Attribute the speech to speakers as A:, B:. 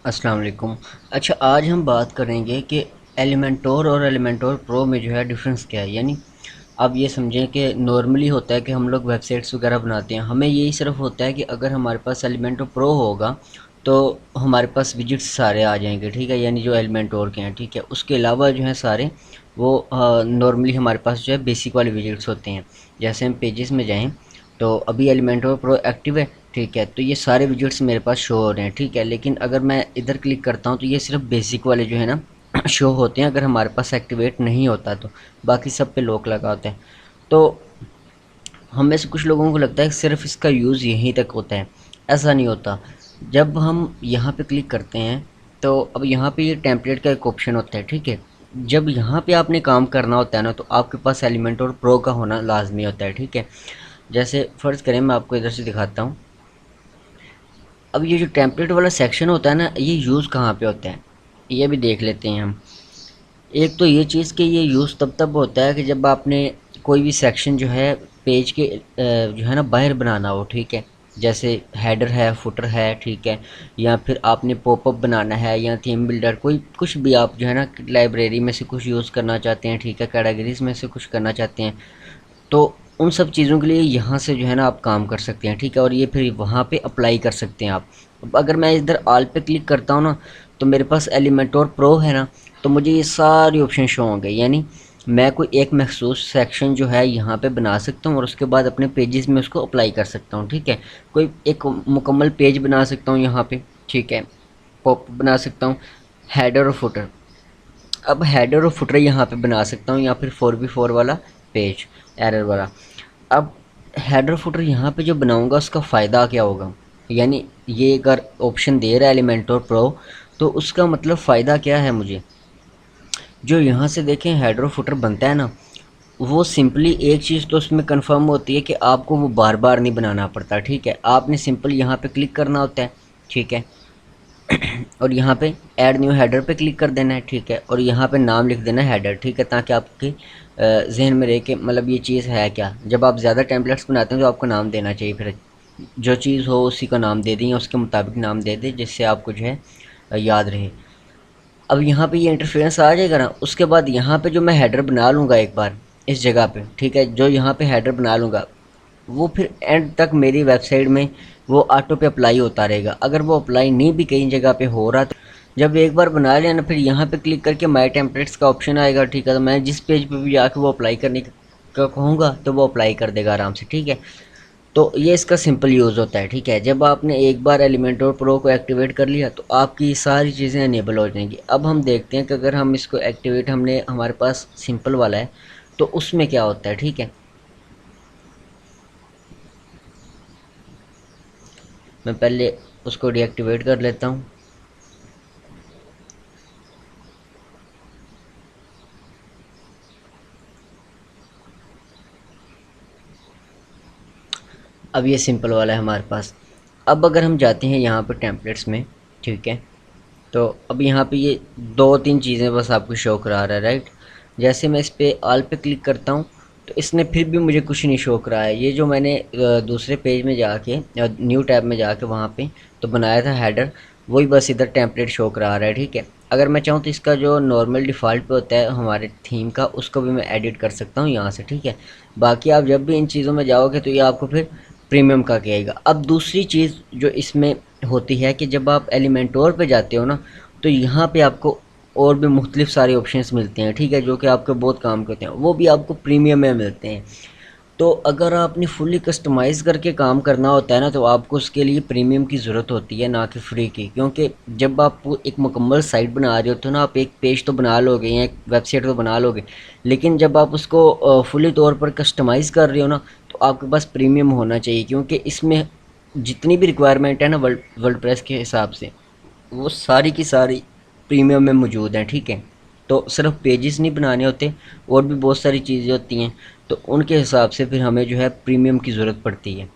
A: अस्सलाम वालेकुम। अच्छा, आज हम बात करेंगे कि एलिमेंटोर और एलिमेंटोर प्रो में जो है डिफरेंस क्या है। यानी अब ये समझें कि नॉर्मली होता है कि हम लोग वेबसाइट्स वगैरह बनाते हैं, हमें यही सिर्फ होता है कि अगर हमारे पास एलिमेंटोर प्रो होगा तो हमारे पास विजिट्स सारे आ जाएंगे, ठीक है, यानी जो एलिमेंटोर के हैं, ठीक है। उसके अलावा जो है सारे वो नॉर्मली हमारे पास जो है बेसिक वाले विजिट्स होते हैं। जैसे हम पेजेस में जाएँ तो अभी एलिमेंटोर प्रो एक्टिव है, ठीक है, तो ये सारे विजेट्स मेरे पास शो हो रहे हैं, ठीक है। लेकिन अगर मैं इधर क्लिक करता हूँ तो ये सिर्फ बेसिक वाले जो है ना शो होते हैं, अगर हमारे पास एक्टिवेट नहीं होता तो। बाकी सब पे लॉक लगा होता है। तो हम में से कुछ लोगों को लगता है कि सिर्फ इसका यूज़ यहीं तक होता है। ऐसा नहीं होता। जब हम यहाँ पे क्लिक करते हैं तो अब यहाँ पे ये टेम्पलेट का एक ऑप्शन होता है, ठीक है। जब यहाँ पे आपने काम करना होता है ना तो आपके पास एलिमेंटोर प्रो का होना लाजमी होता है, ठीक है। जैसे फ़र्ज़ करें, मैं आपको इधर से दिखाता हूँ। अब ये जो टेम्पलेट वाला सेक्शन होता है ना, ये यूज़ कहाँ पे होता है ये भी देख लेते हैं हम। एक तो ये चीज़ कि ये यूज़ तब तब होता है कि जब आपने कोई भी सेक्शन जो है पेज के जो है ना बाहर बनाना हो, ठीक है। जैसे हेडर है, फुटर है, ठीक है, या फिर आपने पॉपअप बनाना है या थीम बिल्डर, कोई कुछ भी आप जो है ना लाइब्रेरी में से कुछ यूज़ करना चाहते हैं, ठीक है, कैटेगरीज में से कुछ करना चाहते हैं, तो उन सब चीज़ों के लिए यहाँ से जो है ना आप काम कर सकते हैं, ठीक है। और ये फिर वहाँ पे अप्लाई कर सकते हैं आप। अब अगर मैं इधर ऑल पे क्लिक करता हूँ ना तो मेरे पास एलिमेंटोर प्रो है ना, तो मुझे ये सारी ऑप्शन शो होंगे। यानी मैं कोई एक मखसूस सेक्शन जो है यहाँ पे बना सकता हूँ और उसके बाद अपने पेजेस में उसको अप्लाई कर सकता हूँ, ठीक है। कोई एक मुकम्मल पेज बना सकता हूँ यहाँ पे, ठीक है। पॉप बना सकता हूँ, हेडर और फुटर। अब हेडर और फुटर यहाँ पे बना सकता हूँ या फिर 4x4 वाला पेज, एरर वाला। अब हेडर फुटर यहाँ पे जो बनाऊँगा उसका फ़ायदा क्या होगा। यानी ये अगर ऑप्शन दे रहा है एलिमेंटोर प्रो तो उसका मतलब फ़ायदा क्या है मुझे। जो यहाँ से देखें हेडर फुटर बनता है ना, वो सिंपली एक चीज़ तो उसमें कंफर्म होती है कि आपको वो बार बार नहीं बनाना पड़ता, ठीक है। आपने सिंपल यहाँ पे क्लिक करना होता है, ठीक है, और यहाँ पे ऐड न्यू हेडर पे क्लिक कर देना है, ठीक है, और यहाँ पे नाम लिख देना है हेडर, ठीक है, ताकि आपके जहन में रहे कि मतलब ये चीज़ है क्या। जब आप ज़्यादा टेम्पलेट्स बनाते हैं तो आपको नाम देना चाहिए, फिर जो चीज़ हो उसी का नाम दे दें या उसके मुताबिक नाम दे दें जिससे आपको जो है याद रहे। अब यहाँ पे ये इंटरफेरेंस आ जाएगा ना, उसके बाद यहाँ पे जो मैं हेडर बना लूँगा एक बार इस जगह पे, ठीक है, जो यहाँ पे हेडर बना लूँगा वो फिर एंड तक मेरी वेबसाइट में वो ऑटो पे अप्लाई होता रहेगा। अगर वो अप्लाई नहीं भी कई जगह पे हो रहा तो जब एक बार बना लिया ना, फिर यहाँ पे क्लिक करके माय टेम्पलेट्स का ऑप्शन आएगा, ठीक है, तो मैं जिस पेज पे भी जाके वो अप्लाई करने का कहूँगा तो वो अप्लाई कर देगा आराम से, ठीक है। तो ये इसका सिंपल यूज़ होता है, ठीक है। जब आपने एक बार एलिमेंटोर प्रो को एक्टिवेट कर लिया तो आपकी सारी चीज़ें इनेबल हो जाएंगी। अब हम देखते हैं कि अगर हम इसको एक्टिवेट, हमने हमारे पास सिंपल वाला है तो उसमें क्या होता है, ठीक है। मैं पहले उसको डीएक्टिवेट कर लेता हूँ। अब ये सिंपल वाला है हमारे पास। अब अगर हम जाते हैं यहाँ पर टेम्पलेट्स में, ठीक है, तो अब यहाँ पे ये दो तीन चीज़ें बस आपको शो करा रहा है, राइट। जैसे मैं इस पर ऑल पे क्लिक करता हूँ तो इसने फिर भी मुझे कुछ नहीं शो करा है। ये जो मैंने दूसरे पेज में जाके न्यू टैब में जाके वहाँ पे तो बनाया था हेडर, वही बस इधर टेम्पलेट शो करा रहा है, ठीक है। अगर मैं चाहूँ तो इसका जो नॉर्मल डिफ़ॉल्ट पे होता है हमारे थीम का, उसको भी मैं एडिट कर सकता हूँ यहाँ से, ठीक है। बाकी आप जब भी इन चीज़ों में जाओगे तो ये आपको फिर प्रीमियम का कहेगा। अब दूसरी चीज़ जो इसमें होती है कि जब आप एलिमेंटोर पे जाते हो ना तो यहाँ पे आपको और भी मुख्तलिफ सारे ऑप्शंस मिलते हैं, ठीक है, जो कि आपके बहुत काम करते हैं, वो भी आपको प्रीमियम में मिलते हैं। तो अगर आपने फुली कस्टमाइज़ करके काम करना होता है ना तो आपको उसके लिए प्रीमियम की ज़रूरत होती है, ना कि फ्री की। क्योंकि जब आप एक मुकम्मल साइट बना रहे होते हो ना, आप एक पेज तो बना लोगे या एक वेबसाइट तो बना लोगे, लेकिन जब आप उसको फुली तौर पर कस्टमाइज़ कर रहे हो ना तो आपके पास प्रीमियम होना चाहिए। क्योंकि इसमें जितनी भी रिक्वायरमेंट है ना वर्ल्ड के हिसाब से, वो सारी की सारी प्रीमियम में मौजूद हैं, ठीक है। तो सिर्फ पेजेस नहीं बनाने होते, और भी बहुत सारी चीज़ें होती हैं, तो उनके हिसाब से फिर हमें जो है प्रीमियम की ज़रूरत पड़ती है।